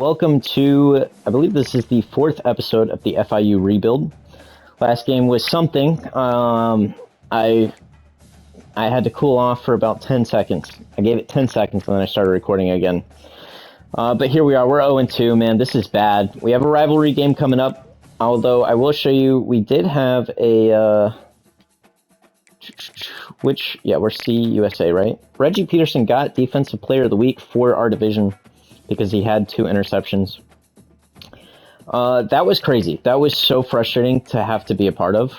Welcome to, I believe this is the 4th episode of the FIU Rebuild. Last game was something. I had to cool off for about 10 seconds. I gave it 10 seconds and then I started recording again. But here we are. We're 0-2, man. This is bad. We have a rivalry game coming up. Although I will show you, we did have a, we're CUSA, right? Reggie Peterson got Defensive Player of the Week for our division because he had 2 interceptions. That was crazy. That was so frustrating to have to be a part of.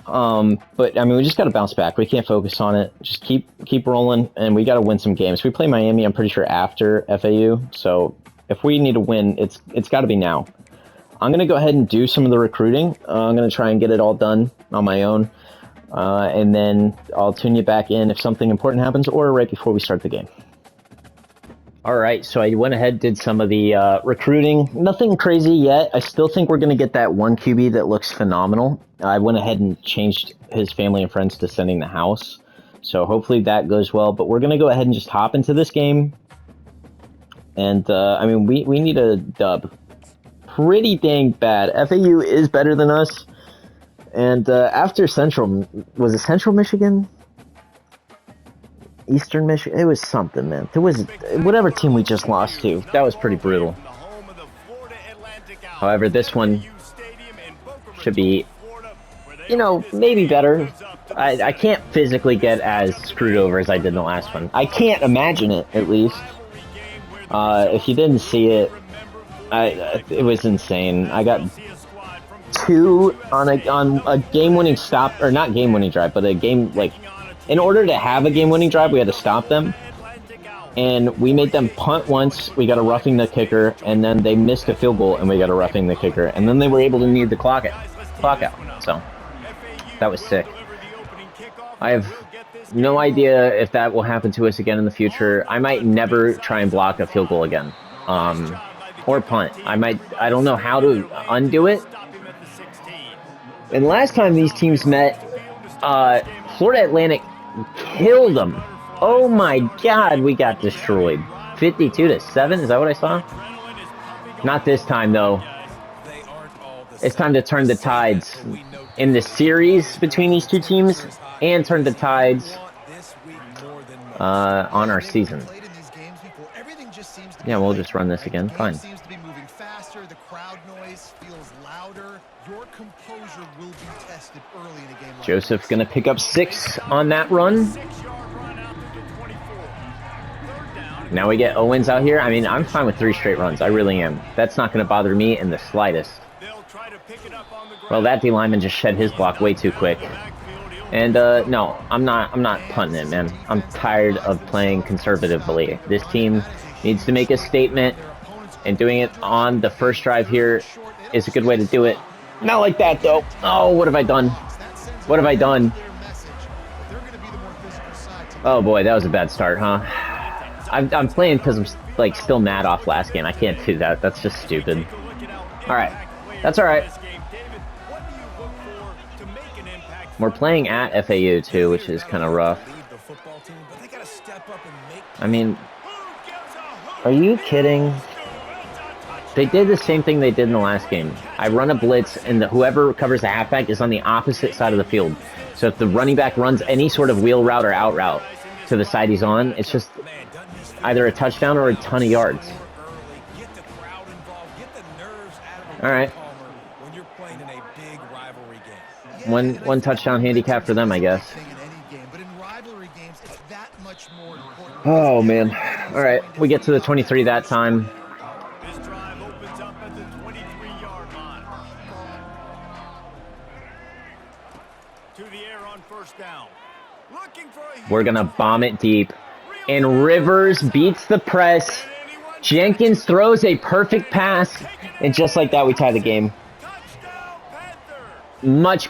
But I mean, we just got to bounce back. We can't focus on it. Just keep rolling, and we got to win some games. We play Miami, I'm pretty sure, after FAU. So if we need to win, it's got to be now. I'm going to go ahead and do some of the recruiting. I'm going to try and get it all done on my own. And then I'll tune you back in if something important happens or right before we start the game. All right, so I went ahead, did some of the recruiting. Nothing crazy yet. I still think we're going to get that one QB that looks phenomenal. I went ahead and changed his family and friends to sending the house. So hopefully that goes well. But we're going to go ahead and just hop into this game. And, I mean, we need a dub. Pretty dang bad. FAU is better than us. And after Central, was it Central Michigan? Eastern Michigan? It was something, man. It was whatever team we just lost to. That was pretty brutal. However, this one should be, you know, maybe better. I can't physically get as screwed over as I did in the last one. I can't imagine it, at least. If you didn't see it, it was insane. I got 2 on a game-winning stop, or not game-winning drive, but a game, like, in order to have a game-winning drive, we had to stop them. And we made them punt once, we got a roughing the kicker, and then they missed a field goal, and we got a roughing the kicker. And then they were able to need the clock out. So, that was sick. I have no idea if that will happen to us again in the future. I might never try and block a field goal again. Or punt. I don't know how to undo it. And last time these teams met, Florida Atlantic killed them. Oh my god, we got destroyed. 52-7, is that what I saw? Not this time, though. It's time to turn the tides in the series between these two teams and turn the tides on our season. Yeah, we'll just run this again. Fine. Joseph gonna pick up 6 on that run. Now we get Owens out here. I mean, I'm fine with 3 straight runs. I really am. That's not gonna bother me in the slightest. Well, that D lineman just shed his block way too quick. And no, I'm not punting it, man. I'm tired of playing conservatively. This team needs to make a statement, and doing it on the first drive here is a good way to do it. Not like that, though. Oh, what have I done? What have I done? Oh boy, that was a bad start, huh? I'm playing because I'm like still mad off last game. I can't do that. That's just stupid. All right, that's all right. We're playing at FAU too, which is kind of rough. I mean, are you kidding? They did the same thing they did in the last game. I run a blitz, and whoever covers the halfback is on the opposite side of the field. So if the running back runs any sort of wheel route or out route to the side he's on, it's just either a touchdown or a ton of yards. All right. One touchdown handicap for them, I guess. Oh, man. All right. We get to the 23 that time. We're going to bomb it deep. And Rivers beats the press. Jenkins throws a perfect pass. And just like that, we tie the game. Much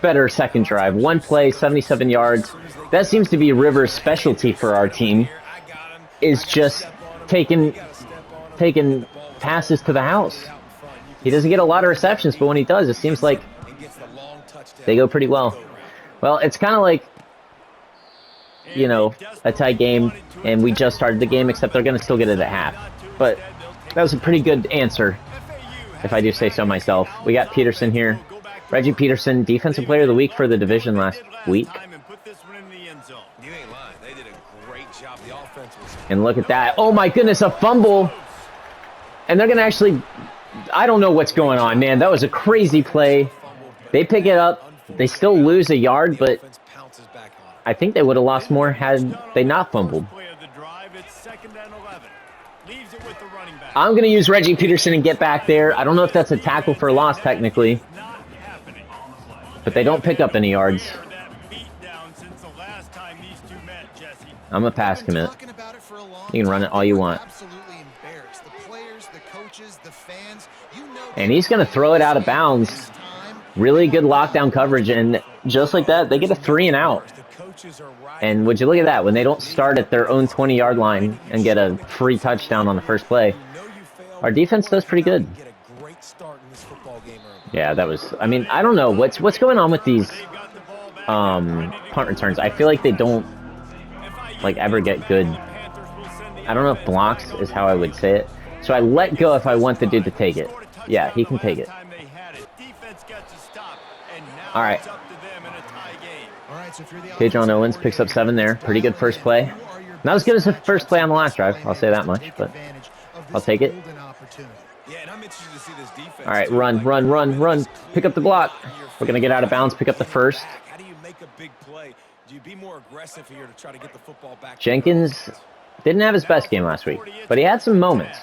better second drive. 1 play, 77 yards. That seems to be Rivers' specialty for our team. Is just taking passes to the house. He doesn't get a lot of receptions, but when he does, it seems like they go pretty well. Well, it's kind of like, you know, a tie game, and we just started the game, except they're going to still get it at half. But That was a pretty good answer, if I do say so myself. We got Peterson here. Reggie Peterson, Defensive Player of the Week for the division last week. And look at that. Oh my goodness, a fumble. And they're going to actually... I don't know what's going on, man. That was a crazy play. They pick it up. They still lose a yard, but I think they would have lost more had they not fumbled. I'm going to use Reggie Peterson and get back there. I don't know if that's a tackle for a loss, technically. But they don't pick up any yards. I'm going to pass commit. You can run it all you want. And he's going to throw it out of bounds. Really good lockdown coverage. And just like that, they get a 3 and out. And would you look at that? When they don't start at their own 20-yard line and get a free touchdown on the first play. Our defense does pretty good. Yeah, that was... I mean, I don't know. What's going on with these punt returns? I feel like they don't ever get good. I don't know if blocks is how I would say it. So I let go if I want the dude to take it. Yeah, he can take it. All right. John Owens picks up 7 there. Pretty good first play. Not as good as the first play on the last drive. I'll say that much, but I'll take it. All right, run, run, run, run. Pick up the block. We're going to get out of bounds, pick up the first. Jenkins didn't have his best game last week, but he had some moments.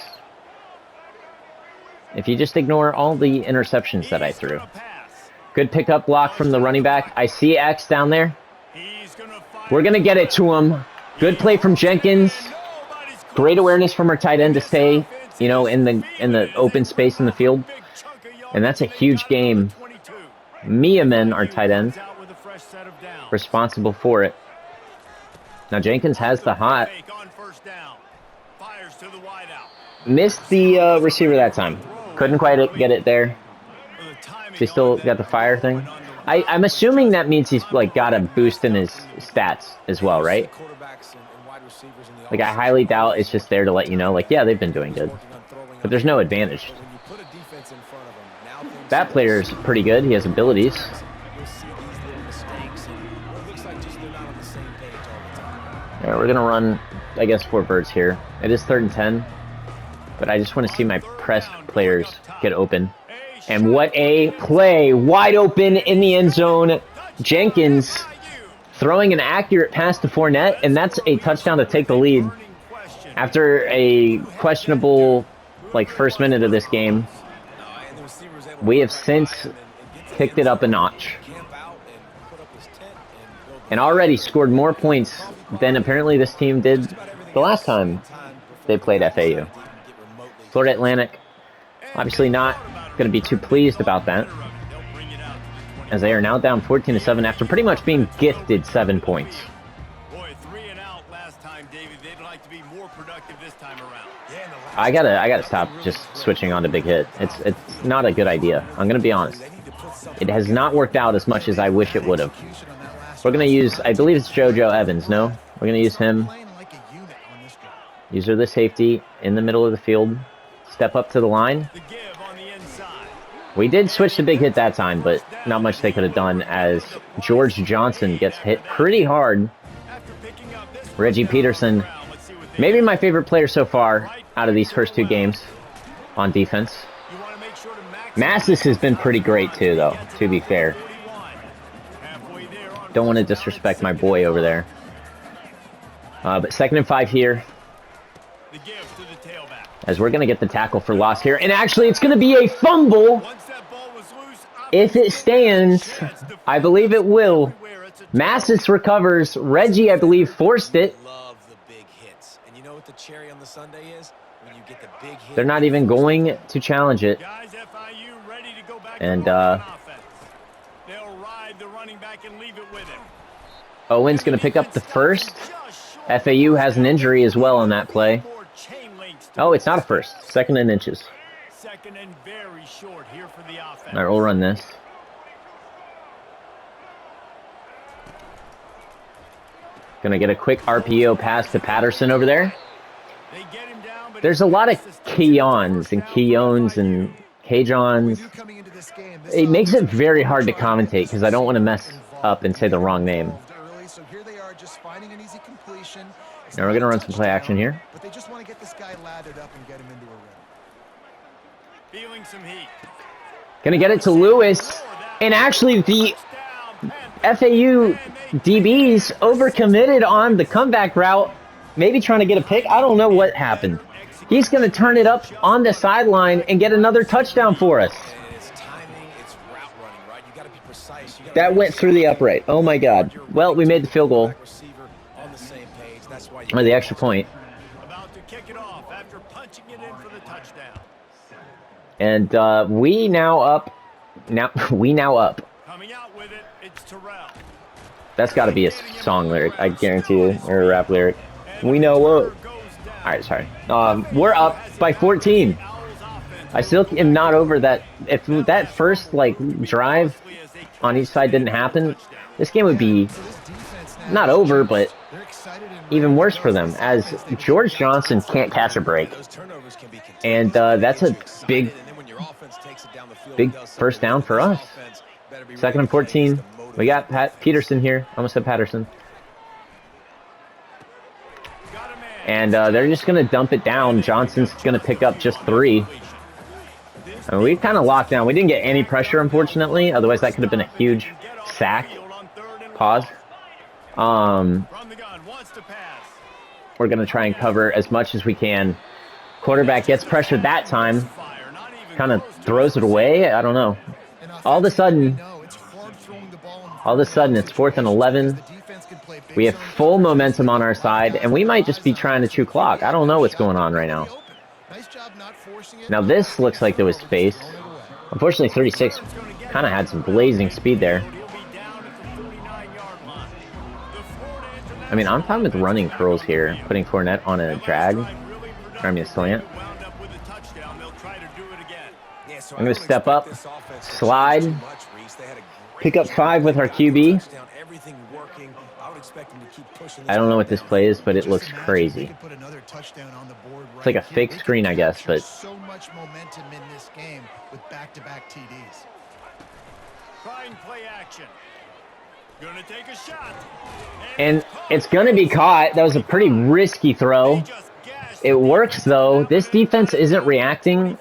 If you just ignore all the interceptions that I threw. Good pickup block from the running back. I see X down there. We're going to get it to him. Good play from Jenkins. Great awareness from our tight end to stay, you know, in the open space in the field. And that's a huge game. Miaman, our tight end, responsible for it. Now Jenkins has the hot. Missed the receiver that time. Couldn't quite get it there. He still got the fire thing. I'm assuming that means he's got a boost in his stats as well, right? I highly doubt it's just there to let you know, yeah, they've been doing good. But there's no advantage. That player's pretty good. He has abilities. Yeah, we're gonna run, I guess, 4 birds here. It is 3rd and 10, but I just want to see my press players get open. And what a play! Wide open in the end zone. Jenkins throwing an accurate pass to Fournette, and that's a touchdown to take the lead. After a questionable, first minute of this game, we have since picked it up a notch. And already scored more points than apparently this team did the last time they played FAU. Florida Atlantic, obviously not going to be too pleased about that, as they are now down 14-7 after pretty much being gifted 7 points. I gotta stop just switching on to big hit. It's not a good idea. I'm gonna be honest. It has not worked out as much as I wish it would have. We're gonna use, I believe it's JoJo Evans. No, we're gonna use him. User the safety in the middle of the field. Step up to the line. We did switch to big hit that time, but not much they could have done, as George Johnson gets hit pretty hard. Reggie Peterson, maybe my favorite player so far out of these first 2 games on defense. Massis has been pretty great too, though, to be fair. Don't want to disrespect my boy over there. But 2nd and 5 here, as we're going to get the tackle for loss here. And actually, it's going to be a fumble. If it stands, I believe it will. Massis recovers. Reggie, I believe, forced it. They're not even going to challenge it. And Owen's going to pick up the first. FAU has an injury as well on that play. Oh, it's not a first. 2nd and inches. All right, we'll run this. Gonna get a quick RPO pass to Patterson over there. There's a lot of Keons and Keons and Kajons. It makes it very hard to commentate because I don't want to mess up and say the wrong name. Now we're going to run some play action here. But they just want to get this guy lathered up and get him into a rhythm. Feeling some heat. Going to get it to Lewis. And actually the FAU DBs overcommitted on the comeback route. Maybe trying to get a pick. I don't know what happened. He's going to turn it up on the sideline and get another touchdown for us. That went through the upright. Oh my God. Well, we made the field goal. Or the extra point. About to kick it off after punching it in for the touchdown. And we now up. We now up. Coming out with it, it's Terrell. That's got to be a song lyric, I guarantee you, or a rap lyric. We know what. All right, sorry. We're up by 14. I still am not over that. If that first drive on each side didn't happen, this game would be not over, but even worse for them, as George Johnson can't catch a break. And that's a big first down for us. 2nd and 14. We got Peterson here. Almost said Patterson. And they're just going to dump it down. Johnson's going to pick up just 3. And we kind of locked down. We didn't get any pressure, unfortunately. Otherwise, that could have been a huge sack. Pause. We're going to try and cover as much as we can. Quarterback gets pressured that time. Kind of throws it away. I don't know. All of a sudden, it's 4th and 11. We have full momentum on our side, and we might just be trying to chew clock. I don't know what's going on right now. Now this looks like there was space. Unfortunately, 36 kind of had some blazing speed there. I mean, I'm fine with running curls here, putting Fournette on a drag, trying me a slant. I'm going to step up, slide, pick up 5 with our QB. I don't know what this play is, but it looks crazy. It's like a fake screen, I guess, but so much momentum in this game with back-to-back TDs. Trying play action. Gonna take a shot. And it's going to be caught. That was a pretty risky throw. It works, though. This defense isn't reacting.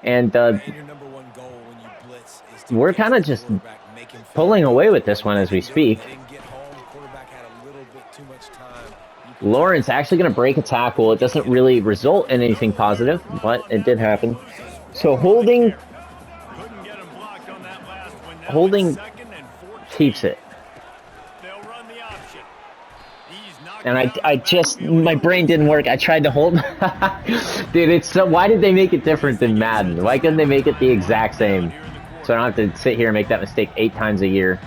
And we're kind of just pulling away with this one as we speak. Lawrence actually going to break a tackle. It doesn't really result in anything positive, but it did happen. So holding keeps it. And I just, my brain didn't work. I tried to hold. Dude, it's so, why did they make it different than Madden? Why couldn't they make it the exact same? So I don't have to sit here and make that mistake 8 times a year.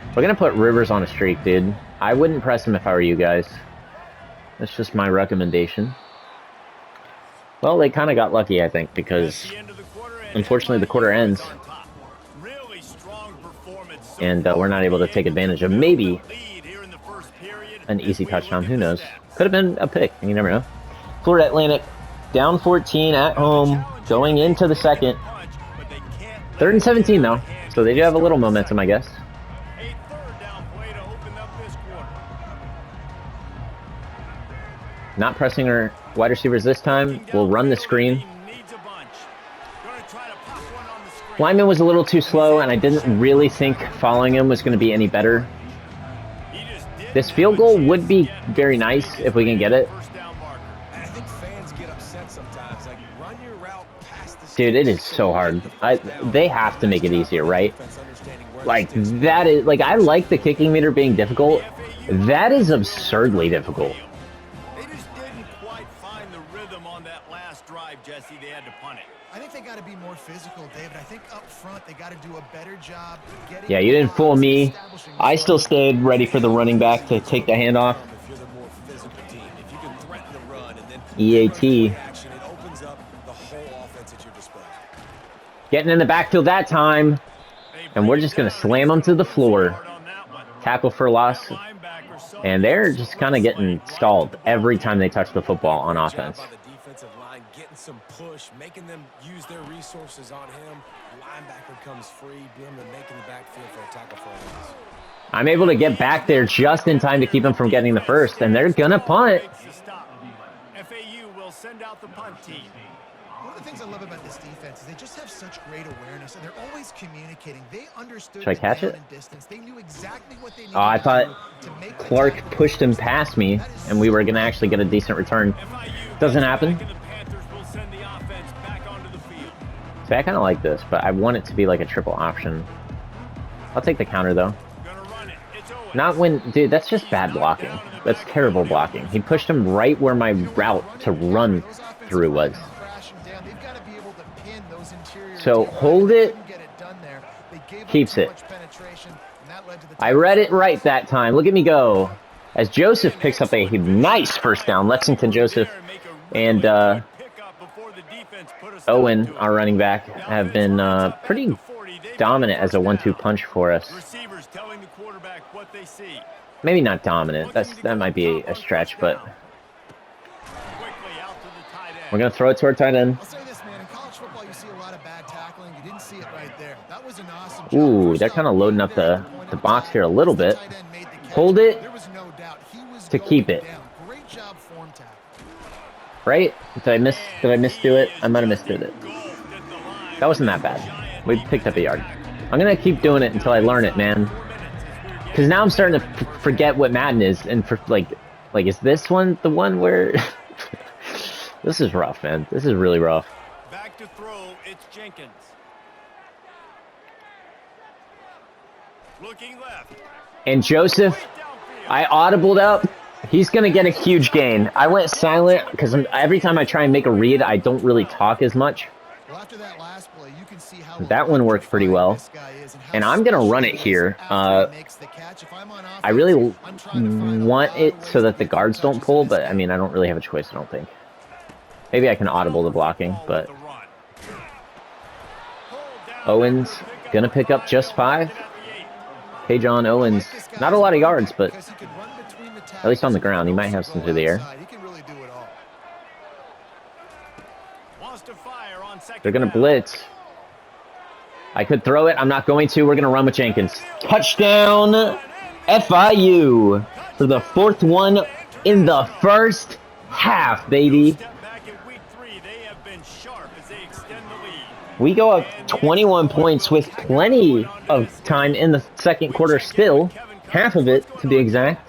We're going to put Rivers on a streak, dude. I wouldn't press him if I were you guys. That's just my recommendation. Well, they kind of got lucky, I think, because unfortunately the quarter ends. And we're not able to take advantage of maybe an easy touchdown. Who knows? Could have been a pick. You never know. Florida Atlantic down 14 at home, going into the second. 3rd and 17, though. So they do have a little momentum, I guess. Not pressing our wide receivers this time. We'll run the screen. Lyman was a little too slow, and I didn't really think following him was going to be any better. This field goal would be very nice if we can get it. Dude, it is so hard. They have to make it easier, right? Like, that is... Like, I like the kicking meter being difficult. That is absurdly difficult. Jesse, they had to punt it. I think they got to be more physical, David. I think up front they got to do a better job getting. Yeah, you didn't fool me. I still stayed ready for the running back to take the handoff. EAT. Getting in the backfield that time. And we're just going to slam them to the floor. Tackle for loss. And they're just kind of getting stalled every time they touch the football on offense. some push, making them use their resources on him. Linebacker comes free, being able to make in the backfield for a tackle for a loss. I'm able to get back there just in time to keep him from getting the first, and they're gonna punt. FAU will send out the punt team. One of the things I love about this defense is they just have such great awareness, and they're always communicating. They understood. Should I catch it? Distance. They knew exactly what they needed Oh, I thought to make Clark pushed him past me, and we were gonna actually get a decent return. Doesn't happen. See, I kind of like this, but I want it to be like a triple option. I'll take the counter, though. Not when... Dude, that's just bad blocking. That's terrible blocking. He pushed him right where my route to run through was. So, hold it. Keeps it. I read it right that time. Look at me go. As Joseph picks up a nice first down. Lexington Joseph and Owen, our running back, have been pretty dominant as a 1-2 punch for us. Maybe not dominant. That might be a stretch, but we're gonna throw it to our tight end. I'll say this, man. In college football, you see a lot of bad tackling. You didn't see it right there. That was an awesome job. Ooh, they're kind of loading up the box here a little bit. Hold it to keep it. Great job form tackle. Right? Did I misdo it? I might have misdid it. That wasn't that bad. We picked up a yard. I'm gonna keep doing it until I learn it, man. Because now I'm starting to forget what Madden is, and for like is this one the one where? This is rough, man. This is really rough. Back to throw, it's Jenkins. Looking left. And Joseph, I audibled up. He's gonna get a huge gain. I went silent because every time I try and make a read, I don't really talk as much. Well, after that last play, you can see how that one worked pretty well. And I'm gonna run it here. I really want it so that the guards don't pull, but I mean, I don't really have a choice, I don't think. Maybe I can audible the blocking, but Owens gonna pick up just 5. Hey, John Owens, not a lot of yards, but at least on the ground, he might have some through the air. They're gonna blitz. I could throw it. I'm not going to. We're gonna run with Jenkins. Touchdown, FIU for the 4th one in the first half, baby. We go up 21 points with plenty of time in the second quarter still. Half of it, to be exact.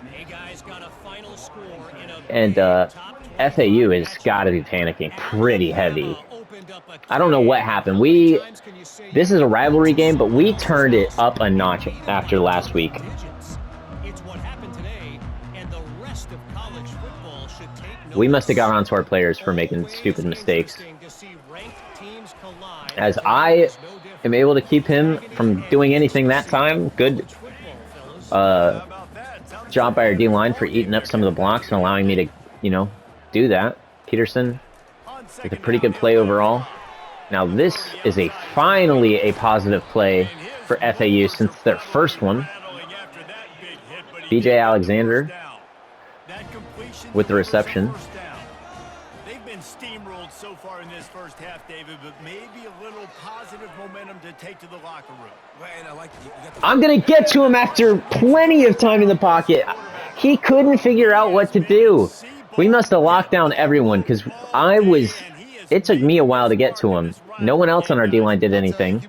And FAU has got to be panicking pretty heavy. I don't know what happened. This is a rivalry game, but we turned it up a notch after last week. We must have got onto our players for making stupid mistakes. As I am able to keep him from doing anything that time, good job by our D-line for eating up some of the blocks and allowing me to, you know, do that. Peterson with a pretty good play overall. Now this is finally a positive play for FAU since their first one. BJ Alexander with the reception. They've been steamrolled so far in this first half, David, but maybe a little positive momentum to take to the locker room. I'm going to get to him after plenty of time in the pocket. He couldn't figure out what to do. We must have locked down everyone because it took me a while to get to him. No one else on our D-line did anything.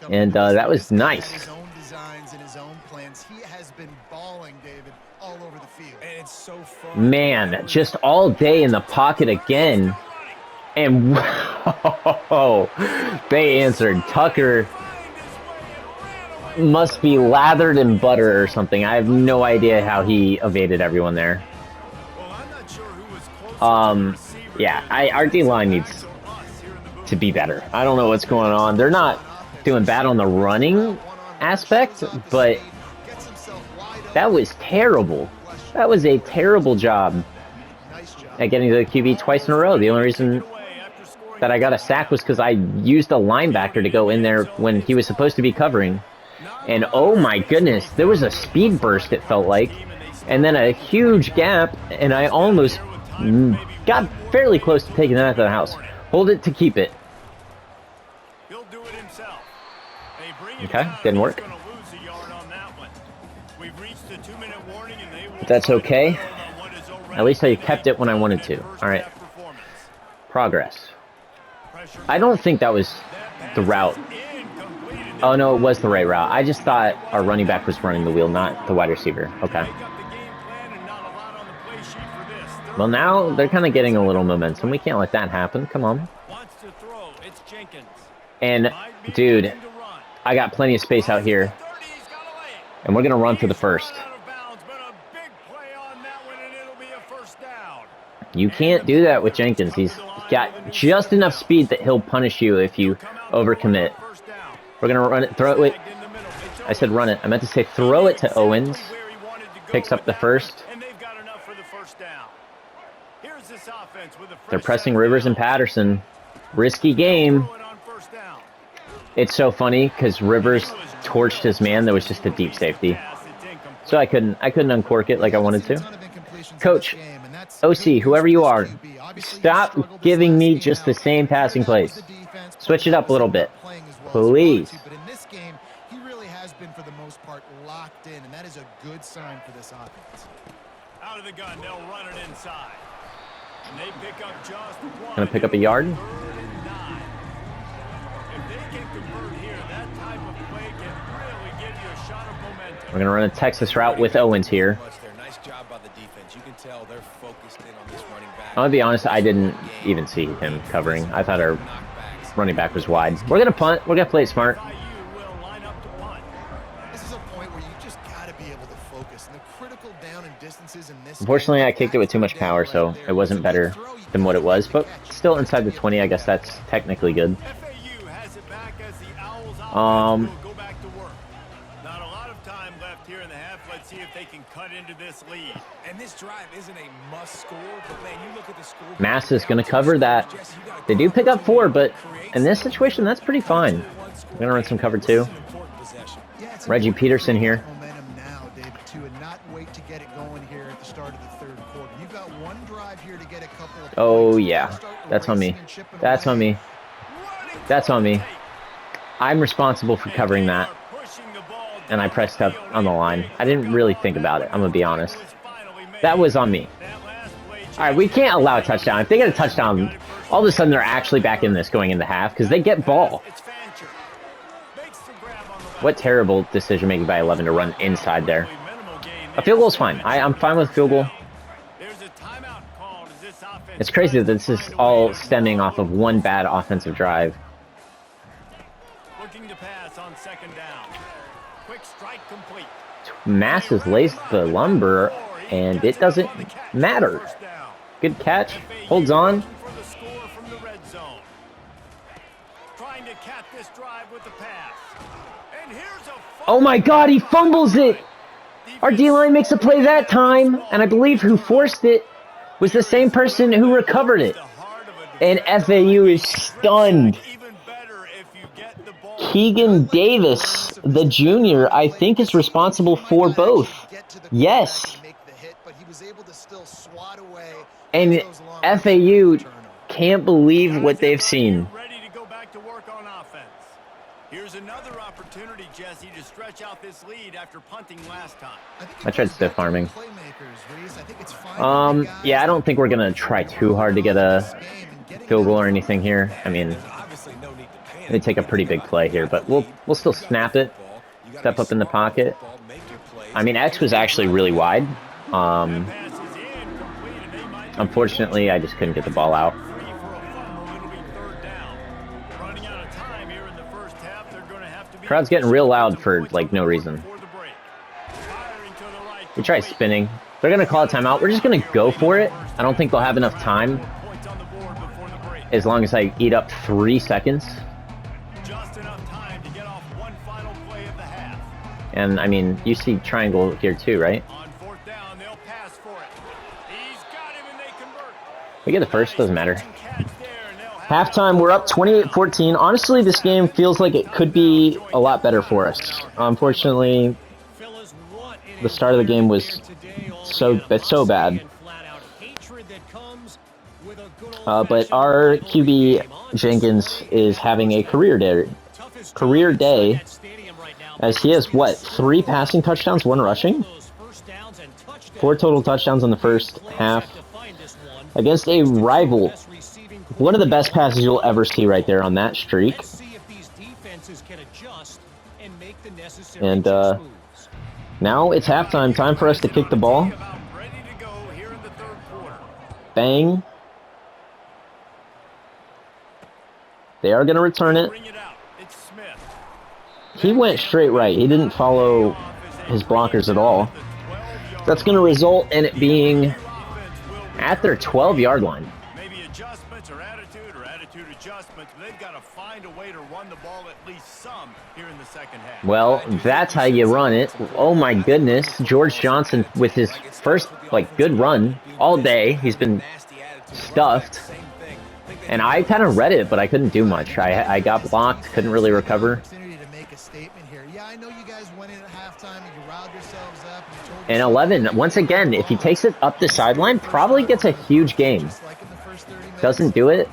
And that was nice. His own designs and his own plans. He has been balling, David, all over the field. And it's so fun. Man, just all day in the pocket again. And whoa, they answered. Tucker must be lathered in butter or something. I have no idea how he evaded everyone there. Yeah, our D-line needs to be better. I don't know what's going on. They're not doing bad on the running aspect, but that was terrible. That was a terrible job at getting to the QB twice in a row. The only reason that I got a sack was because I used a linebacker to go in there when he was supposed to be covering. And oh my goodness, there was a speed burst, it felt like. And then a huge gap, and I almost Got fairly close to taking that out of the house. Hold it to keep it. He'll do it himself. Okay, didn't work. But that's okay. At least I kept it when I wanted to. Alright. Progress. I don't think that was the route. Oh no, it was the right route. I just thought our running back was running the wheel, not the wide receiver. Okay. Well, now they're kind of getting a little momentum. We can't let that happen. Come on. And, dude, I got plenty of space out here. And we're going to run for the first. You can't do that with Jenkins. He's got just enough speed that he'll punish you if you overcommit. We're going to run it, throw it. I said run it. I meant to say throw it to Owens. Picks up the first. They're pressing Rivers and Patterson. Risky game. It's so funny because Rivers torched his man. There was just a deep safety. So I couldn't uncork it like I wanted to. Coach, OC, whoever you are, stop giving me just the same passing plays. Switch it up a little bit. Please. But in this game, he really has been, for the most part, locked in, and that is a good sign for this offense. Out of the gun, they'll run it inside. And they pick up just one. Gonna pick up a yard. If they can convert here, that type of play can really give you a shot of momentum. We're gonna run a Texas route with Owens here. Nice job by the defense. You can tell they're focused in on this running back. I'm gonna be honest, I didn't even see him covering. I thought our running back was wide. We're gonna punt. We're gonna play it smart. This is a point where you just got to be able to focus. And the critical down and distances in this. Unfortunately, I kicked it with too much power, so it wasn't better than what it was. But still inside the 20, I guess that's technically good. FAU has it back as the Owls go back to work. Not a lot of time left here in the half. Let's see if they can cut into this lead. And this drive isn't a must score, but man, you look at the score. Mass is going to cover that. They do pick up 4, but in this situation, that's pretty fine. We're going to run some cover 2. Reggie Peterson here. Momentum now, David, too, and not wait to get it going here at the start of the third quarter. You've got one drive here to get a couple of. Oh yeah, that's on me. That's on me. That's on me. I'm responsible for covering that. And I pressed up on the line. I didn't really think about it, I'm going to be honest. That was on me. Alright, we can't allow a touchdown. If they get a touchdown, all of a sudden they're actually back in this going into half because they get ball. What terrible decision making by 11 to run inside there. A field goal is fine. I'm fine with field goal. It's crazy that this is all stemming off of one bad offensive drive. Looking to pass on second down. Quick strike complete. Mass has laced the lumber, and it doesn't matter. Good catch. Holds on. Oh my god, he fumbles it! Our D-line makes a play that time, and I believe who forced it was the same person who recovered it. And FAU is stunned. Keegan Davis, the junior, I think is responsible for both. Yes. And FAU can't believe what they've seen. Here's another opportunity, Jesse, to stretch out this lead after punting last time. I tried stiff arming. Yeah, I don't think we're gonna try too hard to get a field goal or anything here. I mean, they take a pretty big play here, but we'll still snap it, step up in the pocket. I mean, X was actually really wide. Unfortunately, I just couldn't get the ball out. Crowd's getting real loud for, like, no reason. We try spinning. They're going to call a timeout. We're just going to go for it. I don't think they'll have enough time. As long as I eat up 3 seconds. And, I mean, you see triangle here too, right? We get the first, doesn't matter. Halftime, we're up 28-14. Honestly, this game feels like it could be a lot better for us. Unfortunately, the start of the game was so bad. But our QB Jenkins is having a career day, as he has what, 3 passing touchdowns, 1 rushing, 4 total touchdowns in the first half against a rival. One of the best passes you'll ever see right there on that streak. And now it's halftime. Time for us to kick the ball. Bang. They are going to return it. He went straight right. He didn't follow his blockers at all. That's going to result in it being at their 12-yard line. Maybe adjustments or attitude adjustments. They've got to find a way to run the ball at least some here in the second half. Well, that's how you run it. Oh my goodness. George Johnson with his first, good run all day. He's been stuffed. And I kind of read it, but I couldn't do much. I got blocked, couldn't really recover. And 11, once again, if he takes it up the sideline, probably gets a huge gain. Doesn't do it.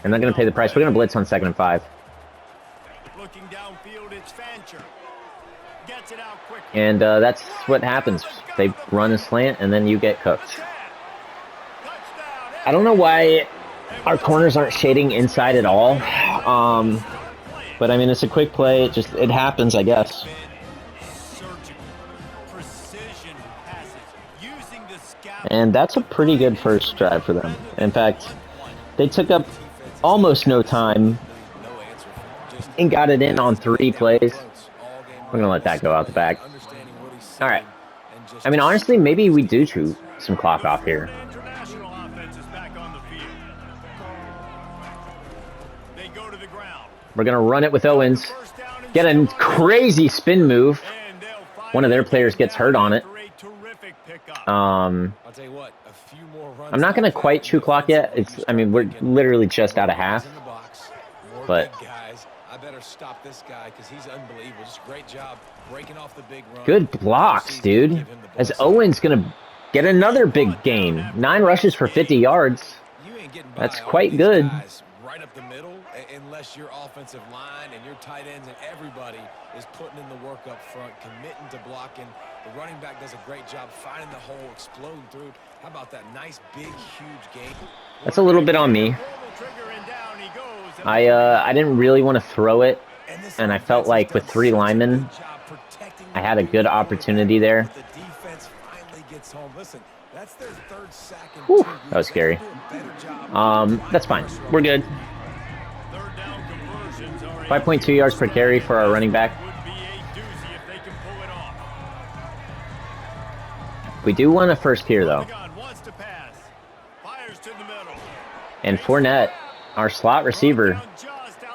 I'm not going to pay the price. We're going to blitz on 2nd and 5. And that's what happens. They run a slant, and then you get cooked. I don't know why our corners aren't shading inside at all. But, I mean, it's a quick play. It happens, I guess. And that's a pretty good first drive for them. In fact, they took up almost no time and got it in on 3 plays. We're going to let that go out the back. All right. I mean, honestly, maybe we do chew some clock off here. We're going to run it with Owens. Get a crazy spin move. One of their players gets hurt on it. I'm not going to quite chew clock yet. I mean, we're literally just out of half. But good blocks, dude. As Owens going to get another big gain. 9 rushes for 50 yards. That's quite good. Right up the middle, unless your offensive line and your tight ends and everybody is putting in the work up front, committing to blocking. The running back does a great job finding the hole, exploding through. How about that nice, big, huge game? That's a little bit on me. I didn't really want to throw it, and I felt like with 3 linemen, I had a good opportunity there. Whew, that was scary. That's fine. We're good. 5.2 yards per carry for our running back. We do want a first here, though. And Fournette, our slot receiver,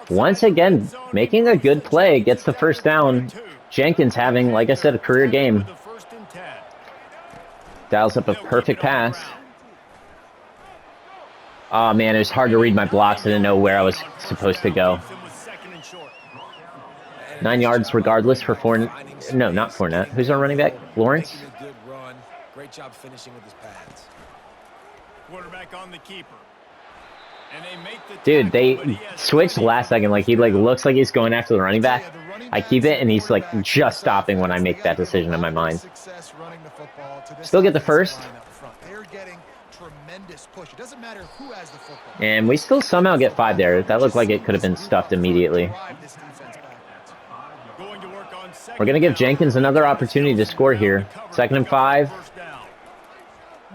once again, making a good play, gets the first down. Jenkins having, like I said, a career game. Dials up a perfect pass. Oh, man, it was hard to read my blocks. I didn't know where I was supposed to go. 9 yards regardless for Fournette. No, not Fournette. Who's our running back? Lawrence? Great job finishing with his pads. Quarterback on the keeper. And they make the dude, they switched last second. He looks like he's going after the running back. I keep it, and he's just stopping when I make that decision in my mind. Still get the first. And we still somehow get 5 there. That looked like it could have been stuffed immediately. We're going to give Jenkins another opportunity to score here. 2nd and 5.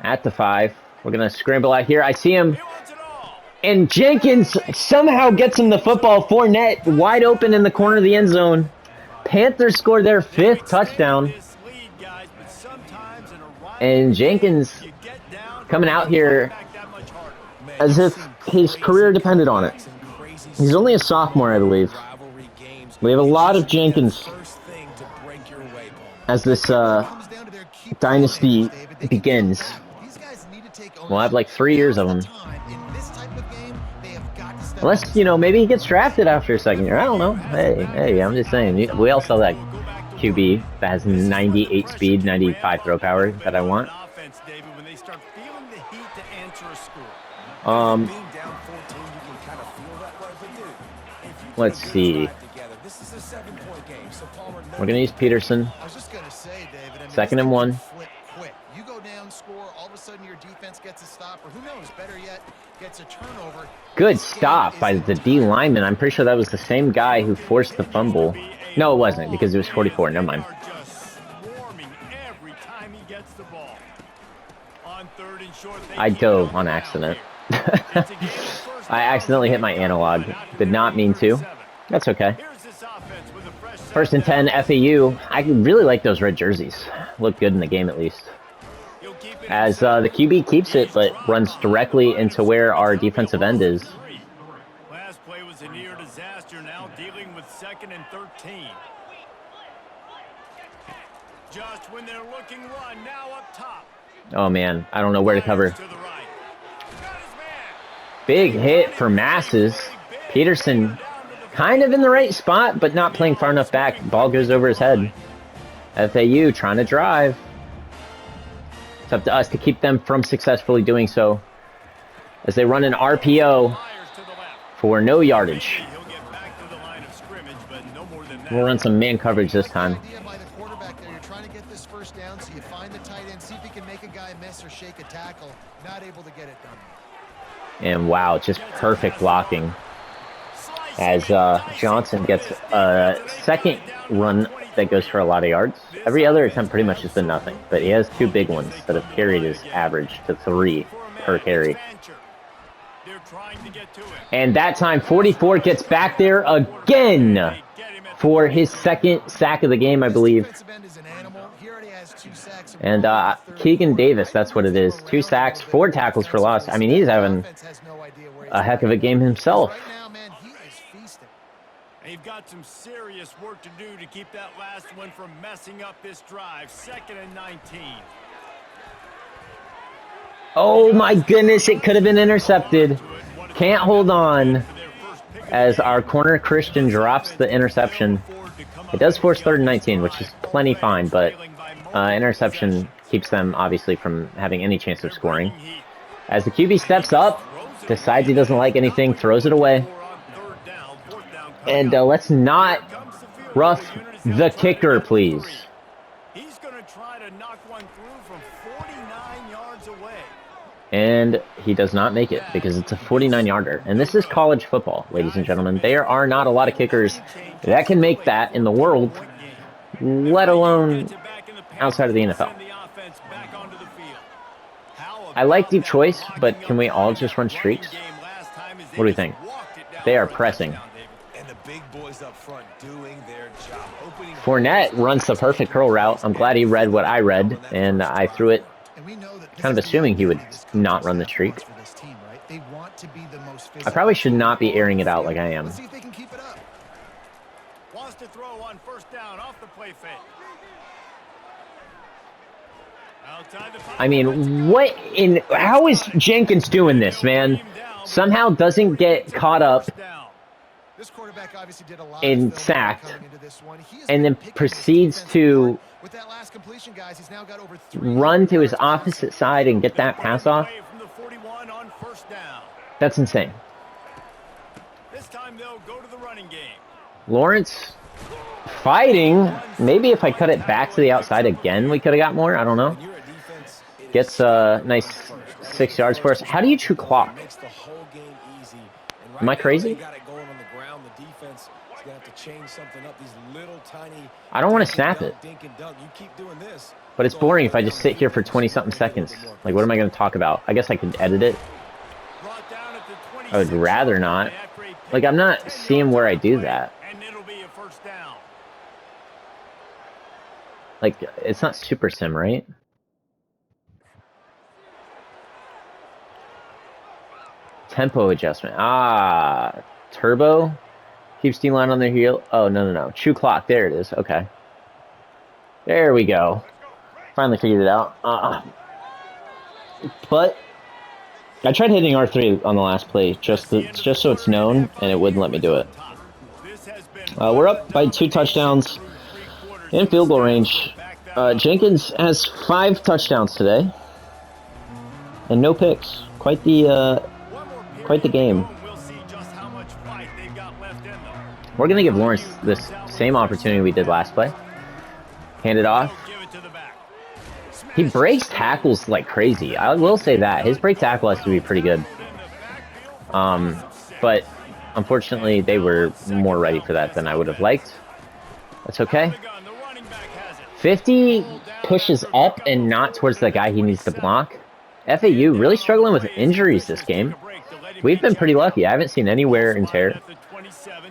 At the 5. We're going to scramble out here. I see him. And Jenkins somehow gets him the football. Fournette wide open in the corner of the end zone. Panthers score their 5th touchdown. And Jenkins coming out here as if his career depended on it. He's only a sophomore, I believe. We have a lot of Jenkins as this dynasty begins. We'll have 3 years of him. Unless, maybe he gets drafted after a 2nd year. I don't know. Hey, I'm just saying. We all saw that QB that has 98 speed, 95 throw power that I want. Um, Being down 14, you can kind of feel that way, but dude, if you let's put a good see. drive together, this is a 7-point game, so Palmer, We're gonna use Peterson. I was just going to say, David, I mean, Second this and thing can 1. flip quick. You go down, score, all of a sudden your defense gets a stop, or who knows, better yet, gets a turnover. Good This game stop is by the D lineman. I'm pretty sure that was the same guy who forced the fumble. No, it wasn't, because it was 44. Never mind. I dove on accident. I accidentally hit my analog. Did not mean to. That's okay. First and 10, FAU. I really like those red jerseys. Look good in the game, at least. As the QB keeps it, but runs directly into where our defensive end is. Last play was a near disaster, now dealing with 2nd and 13. Just when they're looking one, now up top. Oh man, I don't know where to cover. Big hit for Masses. Peterson kind of in the right spot, but not playing far enough back. Ball goes over his head. FAU trying to drive. It's up to us to keep them from successfully doing so, as they run an RPO for no yardage. We'll run some man coverage this time. You're trying to get this first down, so you find the tight end, see if he can make a guy miss or shake a tackle. Not able to get it done. And wow, just perfect blocking. As Johnson gets a second run that goes for a lot of yards. Every other attempt pretty much has been nothing, but he has 2 big ones that have carried his average to 3 per carry. And that time, 44 gets back there again for his 2nd sack of the game, I believe. And Keegan Davis, that's what it is. 2 sacks, 4 tackles for loss. I mean, he's having a heck of a game himself. They've got some serious work to do to keep that last one from messing up this drive. 2nd and 19. Oh my goodness, it could have been intercepted. Can't hold on as our corner Christian drops the interception. It does force 3rd and 19, which is plenty fine, but interception keeps them obviously from having any chance of scoring. As the QB steps up, decides he doesn't like anything, throws it away. And let's not rough the kicker, please. He's going to try to knock one through from 49 yards away. And he does not make it because it's a 49-yarder. And this is college football, ladies and gentlemen. There are not a lot of kickers that can make that in the world, let alone outside of the NFL. I like deep choice, but can we all just run streaks? What do we think? They are pressing. Fournette runs the perfect curl route. I'm glad he read what I read, and I threw it kind of assuming he would not run the streak. I probably should not be airing it out like I am. Wants to throw on 1st down off the play fake. I mean, what in... How is Jenkins doing this, man? Somehow doesn't get caught up and sacked, and then proceeds to run to his opposite side and get that pass off. That's insane. Lawrence fighting. Maybe if I cut it back to the outside again, we could have got more. I don't know. Gets a nice 6 yards for us. How do you true clock? Am I crazy? I don't want to snap it. But it's boring if I just sit here for 20-something seconds. Like, what am I going to talk about? I guess I could edit it. I would rather not. Like, I'm not seeing where I do that. Like, it's not Super Sim, right? Tempo adjustment. Ah, turbo. Keeps D-line on their heel. Oh, no. True clock. There it is. Okay. There we go. Finally figured it out. But I tried hitting R3 on the last play just so it's known, and it wouldn't let me do it. We're up by 2 touchdowns in field goal range. Jenkins has 5 touchdowns today and no picks. Quite the game. We'll see just how much fight they've got left in them. We're gonna give Lawrence this same opportunity we did last play. Hand it off. Give it to the back. He breaks tackles like crazy. I will say that. His break tackle has to be pretty good. But unfortunately, they were more ready for that than I would have liked. That's okay. 50 pushes up and not towards the guy he needs to block. FAU really struggling with injuries this game. We've been pretty lucky. I haven't seen any wear and tear.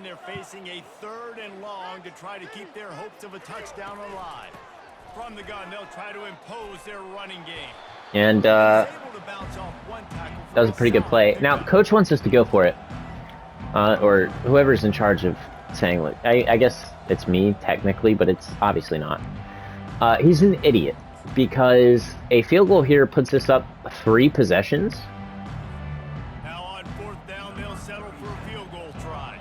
They're facing a 3rd and long to try to keep their hopes of a touchdown alive. From the gun, they'll try to impose their running game. And that was a pretty good play. Now, coach wants us to go for it. Or whoever's in charge of saying, like, I guess it's me technically, but it's obviously not. He's an idiot because a field goal here puts us up 3 possessions. Now on 4th down, they'll settle for a field goal try.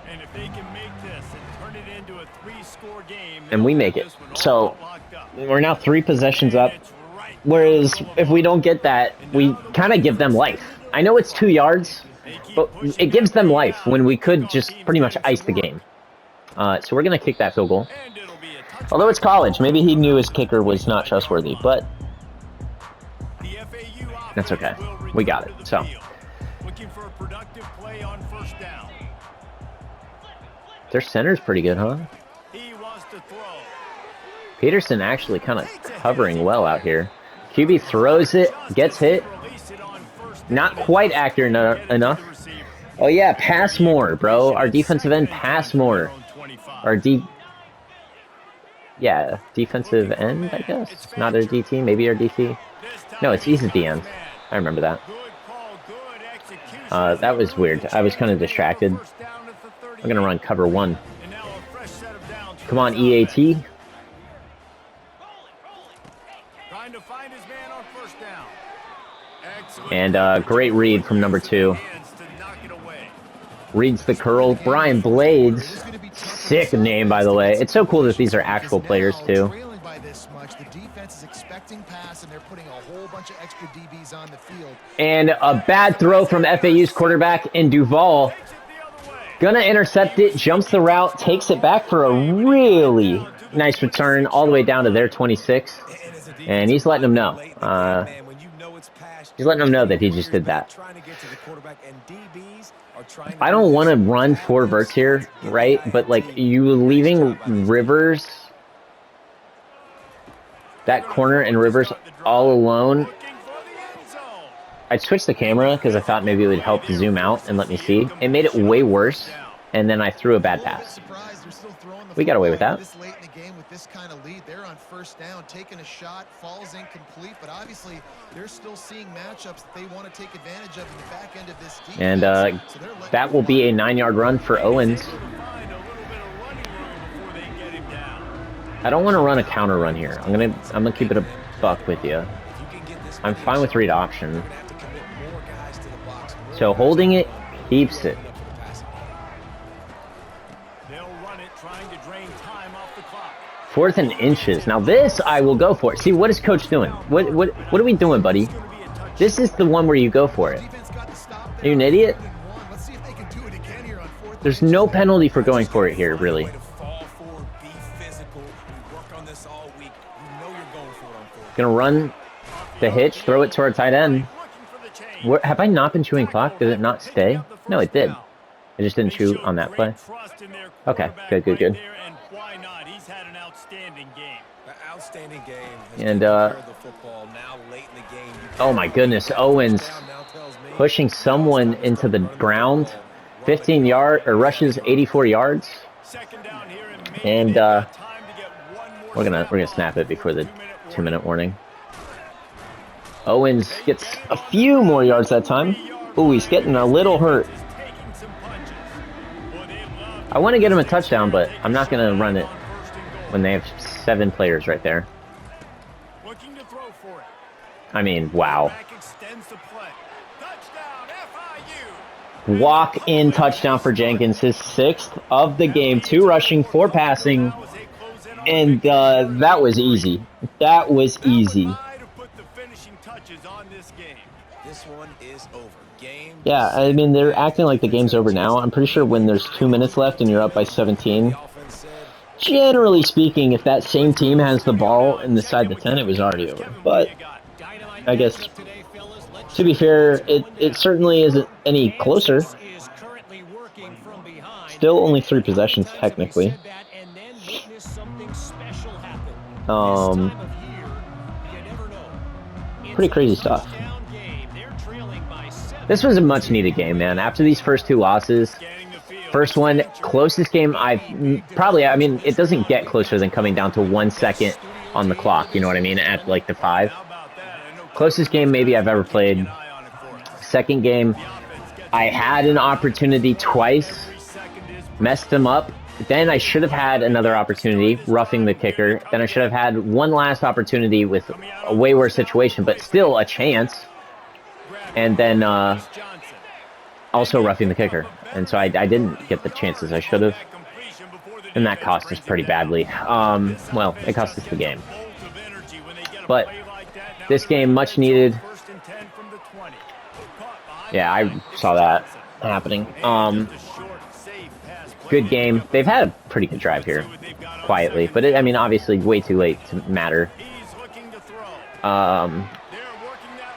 And if they can make this and turn it into a 3-score game, and we make it. So we're now 3 possessions up. Whereas if we don't get that, we kind of give them life. I know it's 2 yards, but it gives them life when we could just pretty much ice the game. So we're going to kick that field goal. Although it's college, maybe he knew his kicker was not trustworthy, but that's okay. We got it. So looking for a productive play on 1st down. Their center's pretty good, huh? He wants to throw. Peterson actually kind of covering well out here. QB throws it, gets hit. Not quite accurate enough. Oh yeah, pass more, bro. Our defensive end, pass more. Defensive end, I guess. Not our DT, maybe our DT. No, he's a D end. I remember that. That was weird. I was kind of distracted. I'm gonna run cover 1. Come on, EAT. And great read from number 2. Reads the curl. Brian Blades. Sick name, by the way. It's so cool that these are actual players, too. And a bad throw from FAU's quarterback in Duval. Gonna intercept it, jumps the route, takes it back for a really nice return all the way down to their 26. And he's letting them know. He's letting them know that he just did that. I don't want to run 4 verts here, right? But, like, you leaving Rivers, that corner and Rivers all alone. I switched the camera because I thought maybe it would help zoom out and let me see. It made it way worse, and then I threw a bad pass. We got away with that. This late in the game with this kind of lead, they're on 1st down, taking a shot, falls incomplete, but obviously they're still seeing matchups that they want to take advantage of in the back end of this defense. And that will be a 9-yard run for Owens. I don't want to run a counter run here. I'm gonna keep it a buck with you. I'm fine with read option. So holding it keeps it. 4th and inches. Now this I will go for. See, what is coach doing? What are we doing, buddy? This is the one where you go for it. Are you an idiot? There's no penalty for going for it here, really. Gonna run the hitch, throw it to our tight end. Have I not been chewing clock? Did it not stay? No, it did. I just didn't chew on that play. Okay, good. And oh my goodness, Owens pushing someone into the ground. 15 yard or rushes 84 yards. And we're gonna snap it before the 2-minute warning. Owens gets a few more yards that time. Ooh, he's getting a little hurt. I want to get him a touchdown, but I'm not going to run it when they have 7 players right there. I mean, wow. Walk-in touchdown for Jenkins, his 6th of the game. 2 rushing, 4 passing, and that was easy. That was easy. This one is over. Game. Yeah, I mean, they're acting like the game's over now. I'm pretty sure when there's 2 minutes left and you're up by 17, generally speaking, if that same team has the ball inside the 10, it was already over. But I guess, to be fair, it certainly isn't any closer. Still only 3 possessions, technically. Pretty crazy stuff. This was a much-needed game, man. After these first 2 losses, first one, closest game I mean, it doesn't get closer than coming down to 1 second on the clock, you know what I mean, at like the 5. Closest game maybe I've ever played. Second game, I had an opportunity twice, messed them up. Then I should have had another opportunity, roughing the kicker. Then I should have had one last opportunity with a way worse situation, but still a chance. And then also roughing the kicker. And so I didn't get the chances I should have. And that cost us pretty badly. Well, it cost us the game. But this game, much needed. Yeah, I saw that happening. Good game. They've had a pretty good drive here, quietly. But, I mean, obviously, way too late to matter.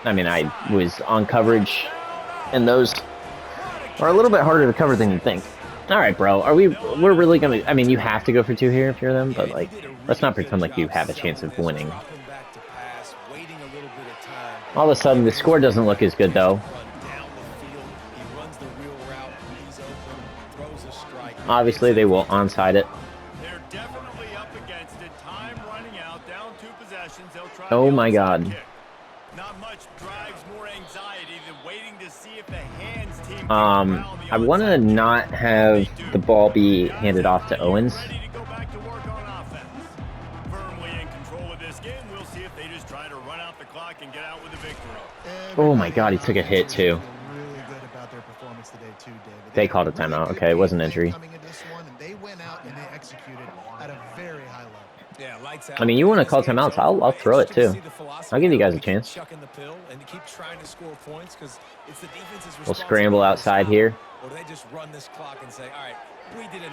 I mean, I was on coverage, and those are a little bit harder to cover than you think. All right, bro. We're really going to... I mean, you have to go for 2 here if you're them, but, like, let's not pretend like you have a chance of winning. All of a sudden, the score doesn't look as good, though. Obviously, they will onside it. Oh my God. I want to not have the ball be handed off to Owens. Oh my God, he took a hit too. They called a timeout. Okay, it wasn't injury. I mean, you want to call timeouts? I'll throw it too. I'll give you guys a chance. We'll scramble outside here.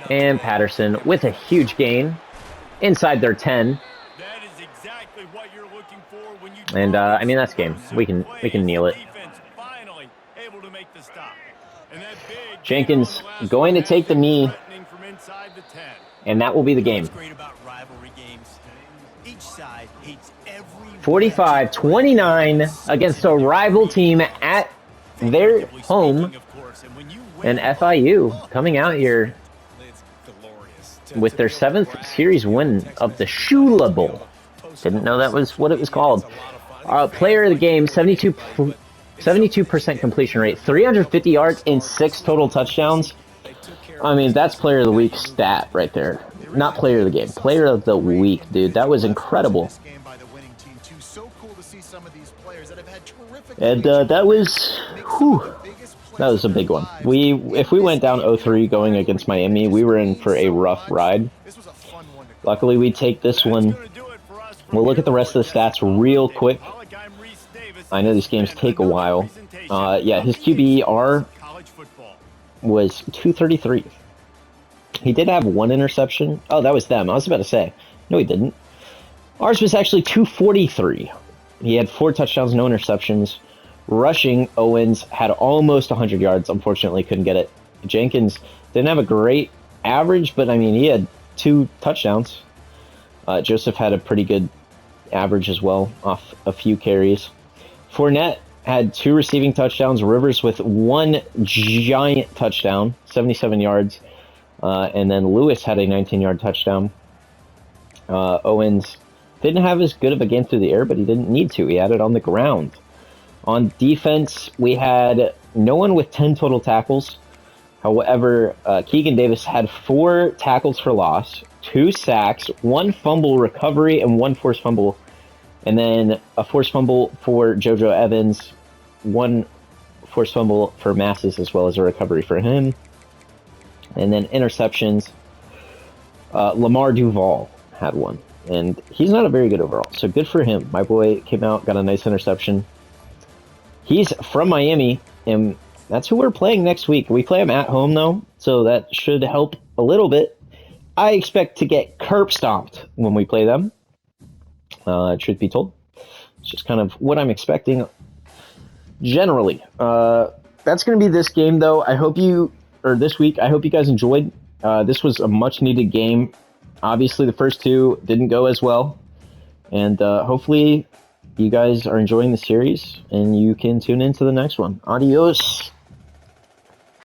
And Patterson with a huge gain inside their 10. And I mean, that's game. We can kneel it. Jenkins going to take the knee, and that will be the game. 45-29 against a rival team at their home, and FIU coming out here with their 7th series win of the Shula Bowl. Didn't know that was what it was called. Player of the game, 72% completion rate, 350 yards, and 6 total touchdowns. I mean, that's player of the week stat right there. Not player of the game, player of the week, dude. That was incredible. And that was, whew, that was a big one. If we went down 0-3 going against Miami, we were in for a rough ride. Luckily, we take this one. We'll look at the rest of the stats real quick. I know these games take a while. Yeah, his QBR was 233. He did have 1 interception. Oh, that was them. I was about to say. No, he didn't. Ours was actually 243. He had 4 touchdowns, no interceptions. Rushing, Owens had almost 100 yards. Unfortunately, couldn't get it. Jenkins didn't have a great average, but, I mean, he had 2 touchdowns. Joseph had a pretty good average as well, off a few carries. Fournette had 2 receiving touchdowns. Rivers with 1 giant touchdown, 77 yards. And then Lewis had a 19-yard touchdown. Owens didn't have as good of a game through the air, but he didn't need to. He had it on the ground. On defense, we had no one with 10 total tackles. However, Keegan Davis had 4 tackles for loss, 2 sacks, 1 fumble recovery, and 1 forced fumble. And then a forced fumble for JoJo Evans, 1 forced fumble for Masses, as well as a recovery for him. And then interceptions, Lamar Duval had 1. And he's not a very good overall, so good for him. My boy came out, got a nice interception. He's from Miami, and that's who we're playing next week. We play him at home, though, so that should help a little bit. I expect to get curb stomped when we play them, truth be told. It's just kind of what I'm expecting generally. That's going to be this game, though. This week, I hope you guys enjoyed. This was a much-needed game. Obviously, the first two didn't go as well, and hopefully you guys are enjoying the series, and you can tune into the next one. Adios!